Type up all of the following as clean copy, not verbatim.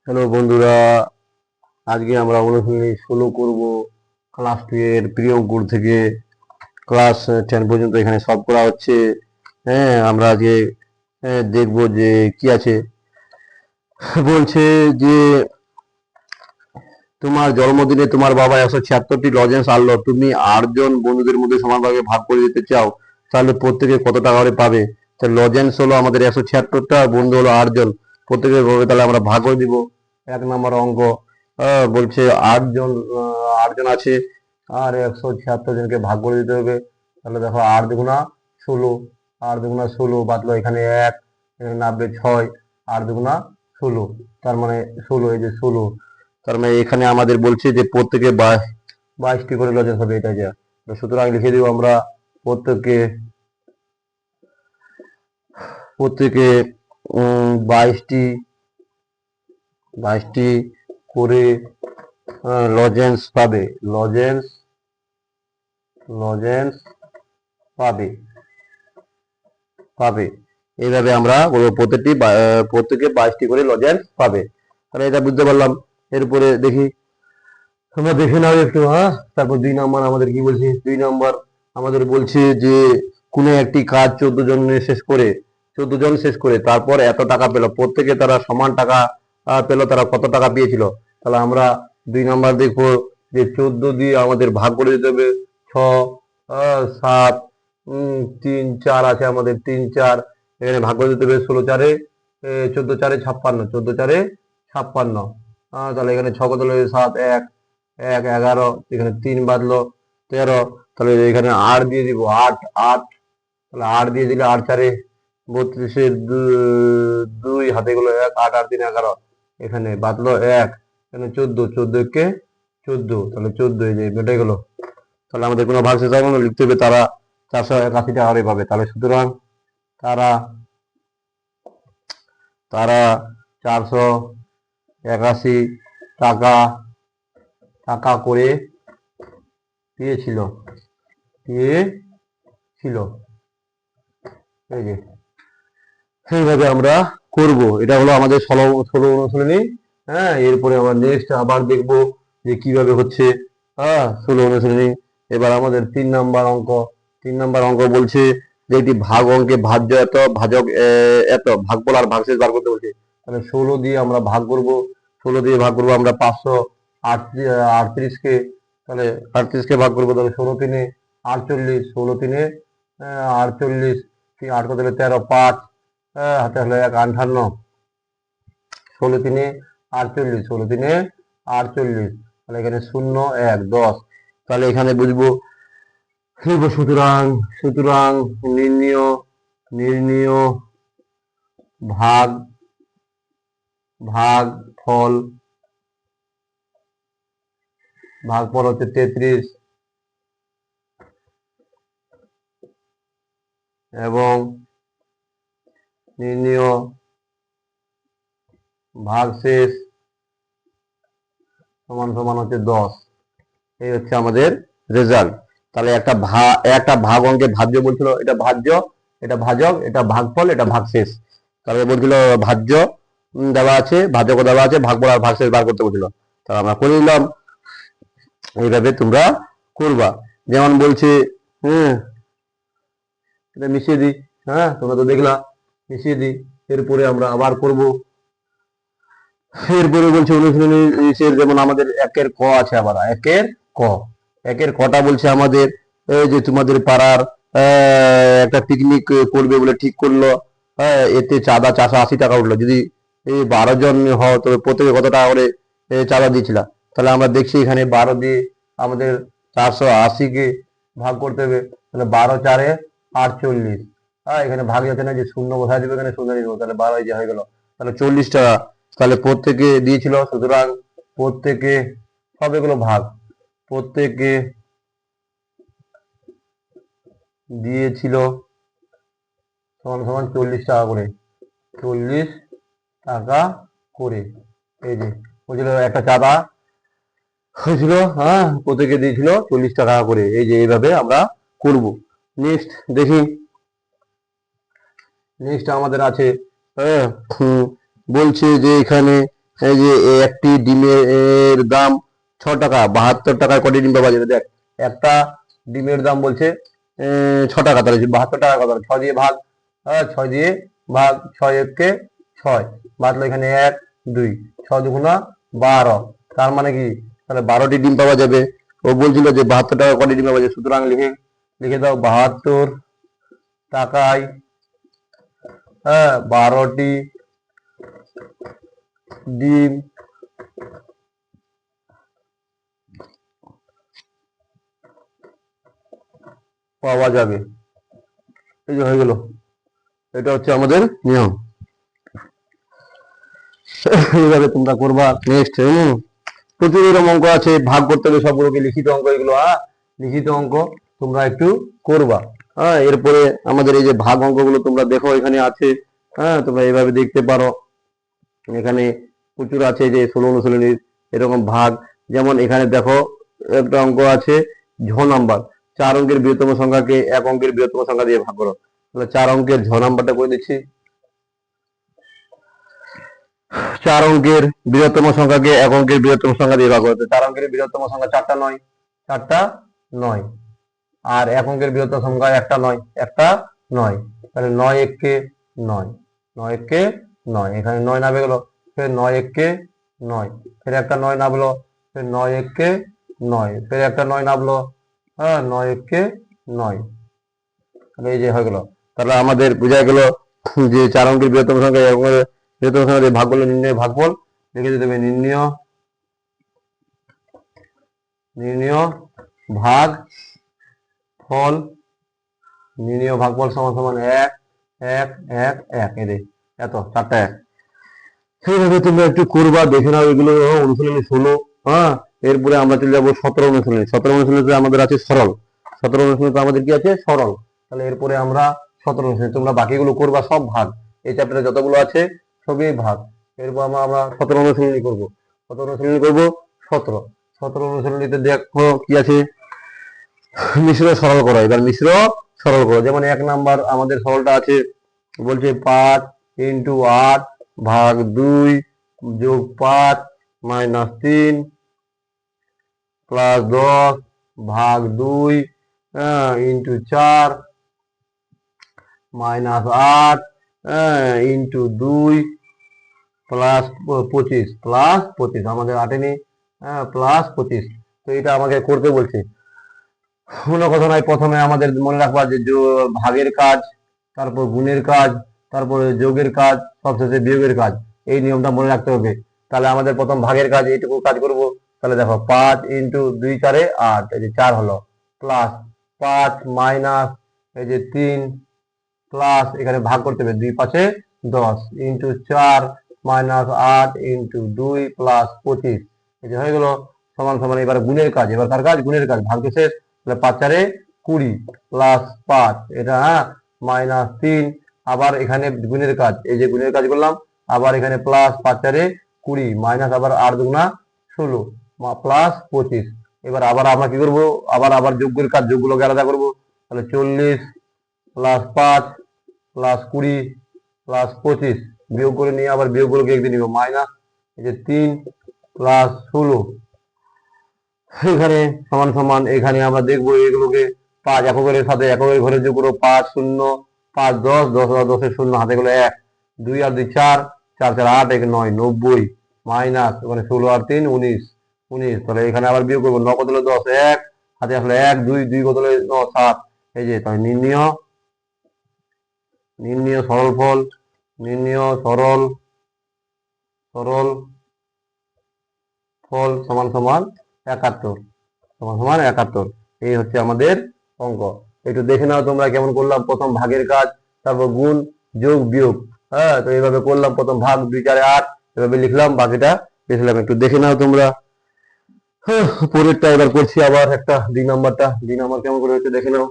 Hello বন্ধুরা, আজকে আমরা অনুশীলনী 16 করব ক্লাস 2 এর প্রিয় অঙ্কুর থেকে ক্লাস 10 পর্যন্ত এখানে সলভ করা হচ্ছে। হ্যাঁ, আমরা আজকে দেখব যে কি আছে। বলছে যে তোমার জন্মদিনে তোমার বাবা 176টি লজেন্স আনলো, তুমি 8 জন বন্ধুদের মধ্যে সমানভাবে ভাগ করে দিতে চাও, তাহলে প্রত্যেকে কত টাকা করে পাবে? তাহলে লজেন্স হলো আমাদের 176টা, বন্ধু হলো 8 জন, প্রত্যেকে পাবে, তাহলে আমরা ভাগ করে দিব। 1 নম্বর অঙ্ক। বলছে 8 জন আছে আর 176 জনকে ভাগ করে দিতে হবে। তাহলে দেখো 8 দুগুণা 16, 8 দুগুণা 16 বাদলো এখানে 1, এখানে নামবে 6, 8 দুগুণা 16, তার মানে 16, এই যে 16। তার মানে এখানে আমাদের বলছে যে প্রত্যেকে 22টি করে লজেন্স হবে, এটা যা। সুতরাং লিখে দিব আমরা প্রত্যেকে প্রত্যেকে 22টি করে লজেন্স পাবে, লজেন্স পাবে পাবে এইভাবে আমরা বলবো প্রত্যেকে 22টি করে লজেন্স পাবে। তাহলে এটা বুঝতে পারলাম। এরপরে দেখি, তোমরা দেখে নাও একটু। হ্যাঁ, তারপর 2 নম্বর আমাদের কি বলছে। 2 নম্বর আমাদের বলছে যে কোনো একটি কাজ 14 জন শেষ করে তারপর এত টাকা পেল, প্রত্যেকে তারা সমান টাকা পেল, তারা কত টাকা পেয়েছিল? তাহলে আমরা 2 নম্বর দেখবো যে 14 দিয়ে আমাদের ভাগ করে দিতে হবে। 6, 7, 3, 4 আছে আমাদের, 3, 4 এখানে ভাগ করে দিতে হবে। 16 4-এ 14 4-এ 56, 14 4-এ 56। তাহলে এখানে 6 কত হলো? 7, 1, 1 11, এখানে 3 বাদলো 13। তাহলে এখানে 8 দিয়ে দিব, 8 8। তাহলে 8 দিয়ে দিলে 8 4-এ 32, 2 হাতে গুলো 1, 8 8 3 11, এখানে বাদলো 1, এখানে 14, 14 কে 14, তাহলে 14 এই যে বেটে গেল। তাহলে আমাদের কোনো ভাগ শেষ হবে না, লিখতে হবে তারা 481 টাকা করে পাবে। তাহলে সুতরাং তারা তারা 481 টাকা করে পেয়েছিল। এই যে সেইভাবে আমরা করব। এটা হলো আমাদের 16 অনুশীলনী। হ্যাঁ, এরপরে আমরা নেক্সট আবার দেখব যে কিভাবে হচ্ছে। 16 অনুশীলনী। এবার আমাদের 3 নাম্বার অঙ্ক। 3 নাম্বার অঙ্ক বলছে যে একটি ভাগ অঙ্কে ভাজ্য এত, ভাজক এত, ভাগফল আর ভাগশেষ বার করতে বলছে। তাহলে 16 দিয়ে আমরা ভাগ করব। 16 দিয়ে ভাগ করব আমরা 538 কে। তাহলে 38 কে ভাগ করবো, তাহলে 16 3-এ 48, 16 3-এ 48, 8 কত হলো? 13, 5 হাতে হলো 1, 58, 16 3-এ 48, 16 3-এ 48। তাহলে এখানে 0 1 10। তাহলে এখানে বুঝবো। সুতরাং সুতরাং নির্ণীয় ভাগ ফল হচ্ছে 33 এবং নির্ণীয় ভাগশেষ সমান সমান হচ্ছে 10। এই হচ্ছে আমাদের রেজাল্ট। তাহলে একটা ভাগ অঙ্কে ভাজ্য বলছিল, এটা ভাজ্য, এটা ভাজক, এটা ভাগফল, এটা ভাগশেষ। তাহলে বলছিল ভাজ্য দেওয়া আছে, ভাজক দেওয়া আছে, ভাগফল আর ভাগশেষ বার করতে বলছিল। তাহলে আমরা করে নিলাম। এইভাবে তোমরা করবা। যেমন বলছে, এটা মিশিয়ে দিই। হ্যাঁ, তোমরা তো দেখলা, মিশিয়ে দিই। এরপরে আমরা আবার করব। এরপরে বলছে অনুশীলনী যেমন আমাদের 1-এর ক আছে, আবার 1-এর ক। 1-এর কটা বলছে আমাদের যে তোমাদের পাড়ার একটা পিকনিক করবে বলে ঠিক করলো। এতে চাঁদা 480 টাকা উঠলো। যদি এই 12 জন হও তবে প্রত্যেকে কত টাকা করে চাঁদা দিয়েছিলা? তাহলে আমরা দেখছি এখানে 12 দিয়ে আমাদের 480 কে ভাগ করতে হবে। তাহলে 12 4-এ 48। এখানে ভাগ যাচ্ছে না, যে শূন্য বসায় দেবে, এখানে শূন্য নিয়ে নেবো। তাহলে 12 এই যে হয়ে গেল। তাহলে 40 টাকা। তাহলে প্রত্যেকে দিয়েছিল, সুতরাং প্রত্যেকে সব এগুলো ভাগ, প্রত্যেকে দিয়েছিল সমান সমান 40 টাকা করে, 40 টাকা করে। এই যে বলছিল একটা চাঁদা হয়েছিল, প্রত্যেকে দিয়েছিল 40 টাকা করে। এই যে এইভাবে আমরা করব। নেক্সট দেখি। নেক্সট আমাদের আছে, বলছে যে এখানে এই যে একটি ডিমের দাম 6 টাকা, 72 টাকায় কটি ডিম পাওয়া যাবে? দেখ, একটা ডিমের দাম বলছে 6 টাকা, তাহলে 72 টাকা কত? 6 দিয়ে ভাগ, 6 দিয়ে ভাগ, 6 এককে 6, বাতলো এখানে 1 2, 6 দুগুণা 12, তার মানে কি তাহলে 12টি ডিম পাওয়া যাবে। ও বলছিল যে 72 টাকা কটি ডিম পাওয়া যাবে, সুতরাং লিখে দাও 72 টাকায় 12টি ডিম পাওয়া যাবে। এই যে হয়ে গেল, এটা হচ্ছে আমাদের নিয়ম। এইভাবে তোমরা করবা। নেক্সট, প্রচুর এরকম অঙ্ক আছে, ভাগ করতে হবে সবগুলোকে, লিখিত অঙ্ক এগুলো। লিখিত অঙ্ক তোমরা একটু করবা। এরপরে আমাদের এই যে ভাগ অঙ্কগুলো তোমরা দেখো এখানে আছে, তোমরা এইভাবে দেখতে পারো। এখানে প্রচুর আছে, যে 16 অনুশীলনীর এরকম ভাগ। যেমন এখানে দেখো একটা অঙ্ক আছে, ঝ নাম্বার, 4 অঙ্কের বৃহত্তম সংখ্যাকে 1 অঙ্কের বৃহত্তম সংখ্যা দিয়ে ভাগ করো। তাহলে 4 অঙ্কের ঝ নাম্বারটা করে দিচ্ছি। 4 অঙ্কের বৃহত্তম সংখ্যাকে 1 অঙ্কের বৃহত্তম সংখ্যা দিয়ে ভাগ করতে। 4 অঙ্কের বৃহত্তম সংখ্যা 4টা 9, 4টা 9, আর 1 অঙ্কের বৃহত্তম সংখ্যা 1টা 9, 1টা 9, তাহলে 9 এককে 9, 9 এককে 9, এখানে 9 নামে গেল, ফের 9 এককে 9, ফের একটা 9 নামলো, ফের 9 এককে 9, ফের একটা 9 নামলো, 9 এককে 9, তাহলে এই যে হয়ে গেল। তাহলে আমাদের বোঝা গেল যে 4 অঙ্কের বৃহত্তম সংখ্যা 1 অঙ্কের বৃহত্তম সংখ্যা দিয়ে ভাগ করলে নির্ণয় ভাগফল লিখে দিতে হবে। নির্ণয় ভাগ ফল, নির্ণয় ভাগফল সমান সমান 1 1 1 1, এত 4টা 1। সেইভাবে তোমরা একটু করবা, দেখে নাও এগুলো অনুশীলনী 16। এরপরে আমরা চলে যাবো 17 অনুশীলনী। 17 অনুশীলনীতে আমাদের আছে সরল। 17 অনুশীলনীতে আমাদের কি আছে? সরল। তাহলে এরপরে আমরা 17 অনুশীলনী, তোমরা বাকিগুলো করবা সব ভাগ, এই চ্যাপ্টারে যতগুলো আছে সবই ভাগ। এরপর আমরা 17 অনুশীলনী করবো। 17 অনুশীলনী করবো 17। 17 অনুশীলনীতে দেখো কি আছে, মিশ্র সরল করো। এবার মিশ্র সরল করো। যেমন 1 নাম্বার আমাদের সরলটা আছে, বলছে 5 × 8 ভাগ 2 যোগ 5 মাইনাস 3 প্লাস 10 ভাগ 2 ইন্টু 4 মাইনাস 8 ইন্টু 2 প্লাস 25 আমাদের 8 নেই, প্লাস 25। তো এটা আমাকে করতে বলছে। কোনো কথা নাই, প্রথমে আমাদের মনে রাখবা যে ভাগের কাজ, তারপর গুণের কাজ, তারপরে যোগের কাজ, সবশেষে বিয়োগের কাজ। এই নিয়মটা মনে রাখতে হবে। তাহলে আমাদের প্রথম ভাগের কাজ এইটুকু কাজ করব। তাহলে দেখো 5 × 2 × 4 8, এই যে 4 হলো, প্লাস 5 মাইনাস এই যে 3 প্লাস এখানে ভাগ করতে হবে 2 5 10 ইন্টু 4 মাইনাস 8 ইন্টু 2 প্লাস 25, এই যে হয়ে গেল সমান সমান। এবার গুণের কাজ, এবার কার কাজ? গুণের কাজ। ভাগ শেষ, তাহলে 5 4 20 প্লাস 5 এটা মাইনাস 3, আবার এখানে গুণের কাজ, এই যে গুণের কাজ করলাম, আবার এখানে প্লাস 5 4 20 মাইনাস আবার 8 2 16 প্লাস 25। এবার আবার আমরা কি করবো? আবার যোগের কাজ, যোগগুলোকে আলাদা করবো। তাহলে 40 প্লাস 5 প্লাস 20 প্লাস 25, বিয়োগ করে নিয়ে আবার বিয়োগগুলোকে একদিন নিব, মাইনাস এই যে 3 প্লাস 16, এখানে সমান সমান। এখানে আমরা দেখবো এগুলোকে 5 এককের সাথে এককের ঘরে যোগ করবো, 5 0 5 10 10 10 শূন্য হাতে গেলো 1, 2 আর 2 4 4 4 8 1 9 90 মাইনাস ওখানে 16 আর 3 19 19। তাহলে এখানে আবার বিয়োগ করবো, 9 কত হলো 10 1 হাতে আসলে 1 2 2 কত হলো 9 7। এই যে তাই নির্ণয় সরল ফল, নির্ণয় সরল ফল সমান সমান 71, সমান সমান 71। এই হচ্ছে আমাদের অঙ্ক। একটু দেখে নাও তোমরা কেমন করলাম। প্রথম ভাগের কাজ, তারপর গুণ যোগ বিয়োগ। তো এইভাবে করলাম, প্রথম ভাগ 2 4 8 এভাবে লিখলাম, বাকিটা লিখলাম। একটু দেখে নাও তোমরা। পরেরটা এবার করছি আবার একটা 2 নাম্বারটা। 2 নাম্বার কেমন করে হচ্ছে দেখে নাও।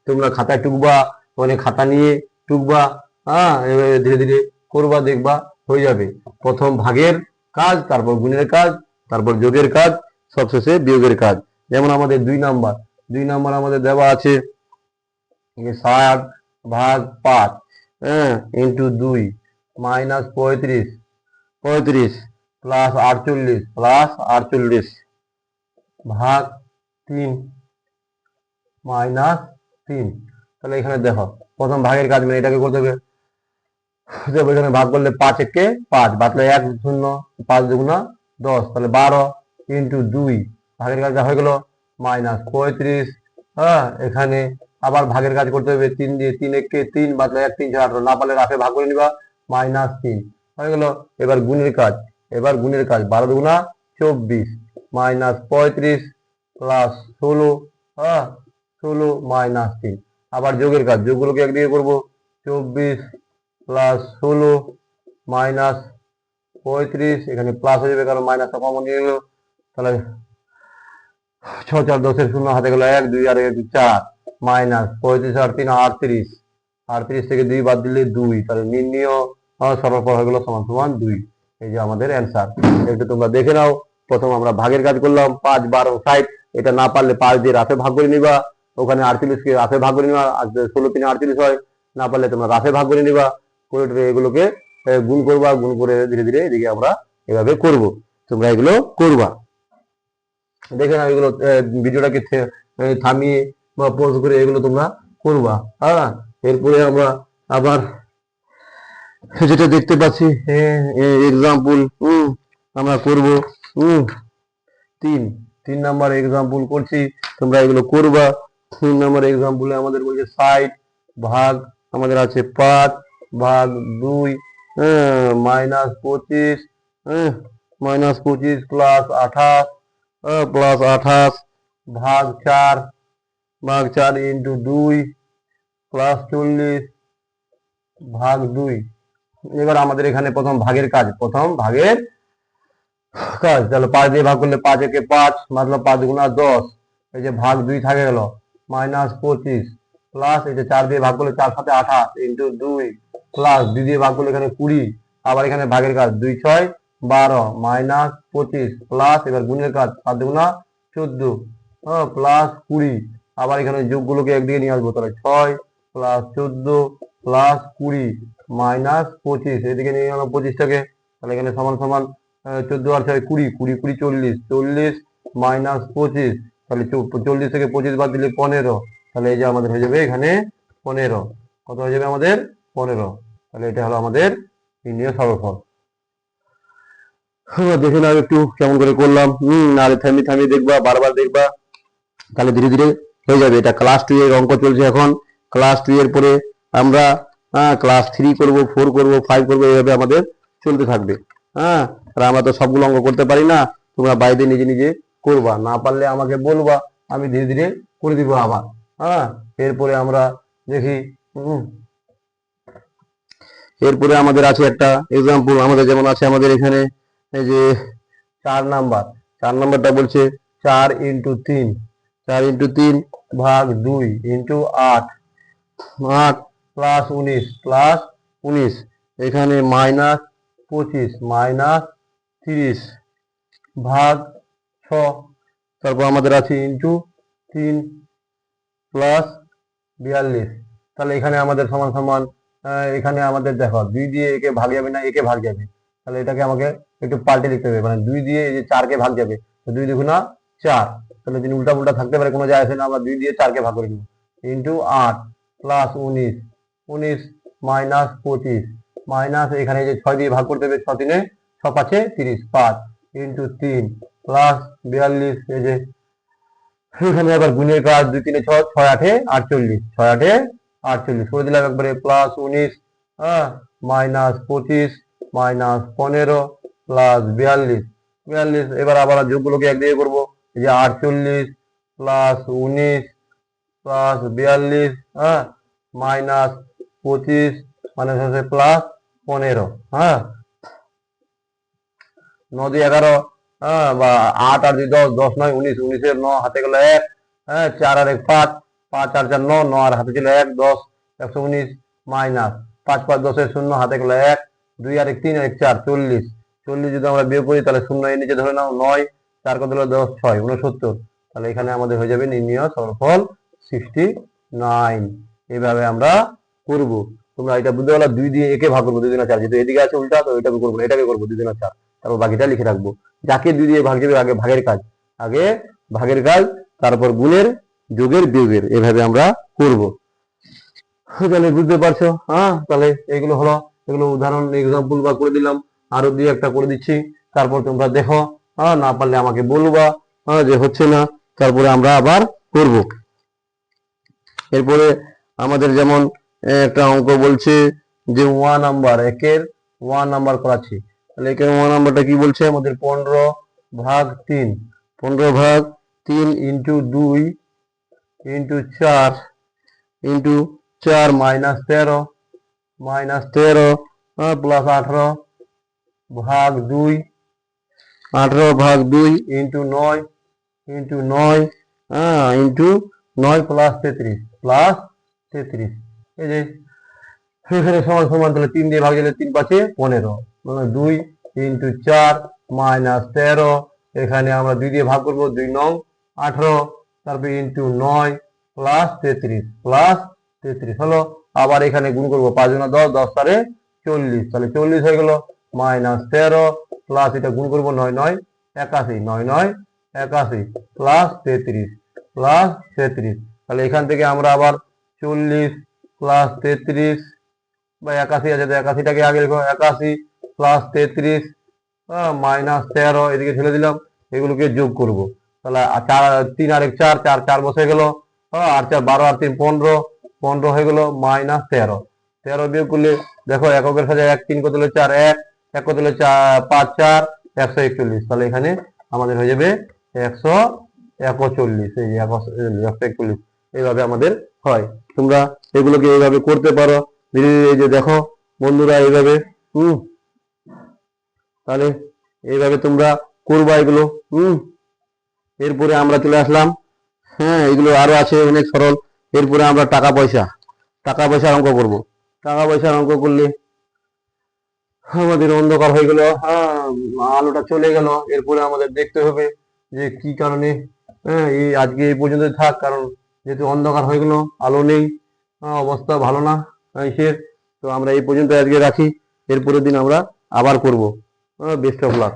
তোমরা খাতায় টুকবা, মানে খাতা নিয়ে টুকবা, এভাবে ধীরে ধীরে করবা, দেখবা হয়ে যাবে। প্রথম ভাগের কাজ, তারপর গুণের কাজ, তারপর যোগের কাজ, সবশেষে বিয়োগের কাজ। যেমন আমাদের 2 নাম্বার আমাদের দেওয়া আছে 60 ভাগ 5 ইন্টু 2 মাইনাস 35 35 প্লাস 48 ভাগ 3 মাইনাস 3। তাহলে এখানে দেখো প্রথম ভাগের কাজ মানে এটাকে করতে হবে। এখানে ভাগ করলে 5 একে 5, বাতলে 1 0, 5 দুগুণা 10, তাহলে 12 ইন্টু 2, ভাগের কাজটা হয়ে গেল মাইনাস 35। হ্যাঁ, এখানে আবার ভাগের কাজ করতে হবে 3 দিয়ে, 3 একে 3, বাতলে 1 3 4 18, না পারলে রাফে ভাগ করে নিবা, মাইনাস 3 হয়ে গেল। এবার গুণের কাজ, 12 দুগুণা 24 মাইনাস 35 প্লাস 16, হ্যাঁ 16 মাইনাস 3। আবার যোগের কাজ, যোগগুলোকে একদিকে করবো, 24 প্লাস 16 মাইনাস 35, এখানে প্লাস হয়ে যাবে কারণ মাইনাসটা কমন নিয়ে গেল। তাহলে 6 4 10 শূন্য, হাতে গেল 1 2 আর 1 4 মাইনাস 35 আর 3 38 থেকে 2 বাদ দিলে 2, তাহলে নির্ণীয় সরলফল হয়ে গেল সমান সমান 2। এই যে আমাদের অ্যান্সার। একটু তোমরা দেখে নাও। প্রথম আমরা ভাগের কাজ করলাম, 5 12 60, এটা না পারলে 5 দিয়ে রাফে ভাগ করে নিবা, ওখানে 48 কে রাফে ভাগ করে নিবা, 16 3 48 হয়, না পারলে তোমরা রাফে ভাগ করে নিবা, করে এগুলোকে গুণ করবা, গুণ করে ধীরে ধীরে এদিকে আমরা এভাবে করব। তোমরা এগুলো করবা, দেখে নাও। এগুলো ভিডিওটাকে থামিয়ে বা পজ করে এগুলো তোমরা করবা। হ্যাঁ, এরপরে আমরা আবার যেটা দেখতে পাচ্ছি এক্সাম্পল আমরা করব 3 নাম্বার এক্সাম্পল করছি, তোমরা এগুলো করবা। 3 নাম্বার এক্সাম্পলে আমাদের বলছে 60 ভাগ আমাদের আছে 5 ভাগ 2 মাইনাস 25 প্লাস 28 ভাগ 4 ইন্টু 2 প্লাস 40 ভাগ 2। এবার আমাদের এখানে প্রথম ভাগের কাজ, তাহলে 5 দিয়ে ভাগ করলে 5 একে 5, मतलब 5 গুণা 10, এই যে ভাগ 2 থাকে গেল মাইনাস 25 প্লাস এই যে 4 দিয়ে ভাগ করলে 4 7 28 ইন্টু 2 প্লাস 2 দিয়ে ভাগ করলে এখানে 20, আবার এখানে ভাগের কাজ 2 6 12 মাইনাস 25 প্লাস এবার গুণের কাজ 7 গুণা 14 প্লাস 20, আবার এখানে যোগগুলোকে একদিকে নিয়ে আসবো, তাহলে 6 প্লাস 14 প্লাস 20 মাইনাস 25, এদিকে নিয়ে গেলাম 25টাকে, তাহলে এখানে সমান সমান 14 আর 6 20 20 20 40 মাইনাস 25, তাহলে 40 থেকে 25 বাদ দিলে 15, তাহলে এই যে আমাদের হয়ে যাবে এখানে 15। কত হয়ে যাবে আমাদের 15। তাহলে এটা হলো আমাদের নির্ণীয় সরলফল। দেখে নাও একটু কেমন করে করলাম। আরে থামিয়ে দেখবা, বারবার দেখবা, তাহলে ধীরে ধীরে হয়ে যাবে। এটা ক্লাস 2 এর অঙ্ক চলছে এখন। ক্লাস 2 এর পরে আমরা ক্লাস 3 করব, 4 করব, 5 করব, এইভাবে আমাদের চলতে থাকবে। আর আমরা তো সবগুলো অঙ্ক করতে পারি না, তোমরা বাইরে নিজে নিজে করবা, না পারলে আমাকে বলবা, আমি ধীরে ধীরে করে দিব আবার। এরপরে আমরা দেখি, এরপরে আমাদের আছে একটা এক্সাম্পল, আমাদের যেমন আছে আমাদের এখানে এই যে 4 নাম্বারটা বলছে 4 ইন্টু 3 ভাগ 2 ইন্টু 8 প্লাস 19 এখানে মাইনাস 25 মাইনাস 30 ভাগ 6, তারপর আমাদের আছে ইন্টু 3 প্লাস 42। তাহলে এখানে আমাদের সমান সমান, এখানে আমাদের দেখো 2 দিয়ে একে ভাগ যাবে না, একে ভাগ যাবে, তাহলে এটাকে আমাকে একটু পাল্টে লিখতে হবে, মানে 2 দিয়ে এই যে 4 কে ভাগ যাবে, 2 দুগুণা 4, তাহলে যদি উল্টা উল্টা থাকতে পারে কোনো যায় আসে না, আমরা 2 দিয়ে 4 কে ভাগ করে দিব, ইন্টু 8 প্লাস 19 মাইনাস 25 মাইনাস এখানে যে 6 দিয়ে ভাগ করতে হবে, 6 3 6 5 30 5 ইন্টু 3 প্লাস 42, এই যে এখানে আবার গুণের কাজ 2 3 6 6 8 48 করে দিলাম একবারে, প্লাস 19 মাইনাস 25 মাইনাস 15 প্লাস 42। এবার আবার যোগগুলোকে একদিকে করবো, এই যে 48 প্লাস 19 প্লাস 42 মাইনাস 25 মাইনাস আছে প্লাস 15, 9 দিয়ে 11, বা 8 আর 2 10, 10 9 19, 19 9 হাতে গেল 1, 4 আর 1 5, 5 আর 4 9, 9 আর হাতে ছিল 1 10, 119 মাইনাস 5 5 10 0 হাতে গেল 1, 2 আর 1 3 আর 1 4 40 যদি আমরা বিয়োগ করি তাহলে 0 এর নিচে ধরে নাও 9, 4 কত হলো 10 6 69, তাহলে এখানে আমাদের হয়ে যাবে নির্ণীয় সরলফল 69। এইভাবে আমরা করব। তোমরা এটা বুঝতে পারলা, 2 দিয়ে একে ভাগ করবো 2 দুগুণে 4, যেহেতু এদিকে আছে উল্টা তো এটাকে করবো না, এটাকে করবো 2 দুগুণে 4, তারপর বাকিটা লিখে রাখবো। যাকে 2 দিয়ে ভাগ যাবে আগে ভাগের কাজ, আগে ভাগের কাজ, তারপর গুণের, যোগের, বিয়োগের, এভাবে আমরা করব। তাহলে বুঝতে পারছো? হ্যাঁ, তাহলে এগুলো হলো, এগুলো উদাহরণ এক্সাম্পল বা করে দিলাম, আরো দুই একটা করে দিচ্ছি, তারপর তোমরা দেখো, হ্যাঁ না পারলে আমাকে বলবা, হ্যাঁ যে হচ্ছে না, তারপরে আমরা আবার করব। এরপরে আমাদের যেমন একটা অঙ্ক বলছে যে 1 নাম্বার, একের 1 নাম্বার করাচ্ছি, তাহলে একের 1 নাম্বারটা কি বলছে আমাদের 15 ভাগ 3, 15 ভাগ 3 into 2 into 4 into 4 minus 13 plus 18 ভাগ 2, 18 ভাগ 2 ইন্টু 9 ইন্টু 9 ইন্টু 9 প্লাস 33 এই যে এখানে সমান সমান, তাহলে 3 দিয়ে ভাগ দিলে 3 পাঁচে 15, মানে 2 ইন্টু 4 মাইনাস 13, এখানে আমরা 2 দিয়ে ভাগ করবো, 2 নং 18, তারপর ইন্টু 9 প্লাস 33 হলো। আবার এখানে গুণ করবো, 5 গুণা 10, 10 তারে 40, তাহলে 40 হয়ে গেল, মাইনাস 13 প্লাস এটা গুণ করবো 9 9 81, 9 9 81 প্লাস 33, তাহলে এখান থেকে আমরা আবার 40 প্লাস 33 বা 81 আছে, 81টাকে আগে লিখো, 81 প্লাস 33 মাইনাস 13 এদিকে ঠেলে দিলাম, এগুলোকে যোগ করব। তাহলে 3 আর 1 4, 4 4 বসে গেল, 8 4 12 আর 3 15, 15 হয়ে গেল, মাইনাস 13 বিয়োগ করলে দেখো এককের সাথে 1 3 কত হলো 4, 1 1 কত হলো 5 4 141, তাহলে এখানে আমাদের হয়ে যাবে 141, এই 141, এইভাবে আমাদের হয়। তোমরা এগুলোকে এইভাবে করতে পারো ধীরে ধীরে, এই যে দেখো বন্ধুরা এইভাবে, তাহলে এইভাবে তোমরা করবা এগুলো। এরপরে আমরা চলে আসলাম, হ্যাঁ এগুলো আরো আছে অনেক সরল। এরপরে আমরা টাকা পয়সার অঙ্ক করব। টাকা পয়সার অঙ্ক করলে আমাদের অন্ধকার হয়ে গেল, হ্যাঁ আলোটা চলে গেল। এরপরে আমাদের দেখতে হবে যে কি কারণে, হ্যাঁ এই আজকে এই পর্যন্ত থাক, কারণ যেহেতু অন্ধকার হয়ে গেল, আলো নেই, অবস্থা ভালো না ইসের, তো আমরা এই পর্যন্ত আজকে রাখি, এরপরের দিন আমরা আবার করব। Best of luck.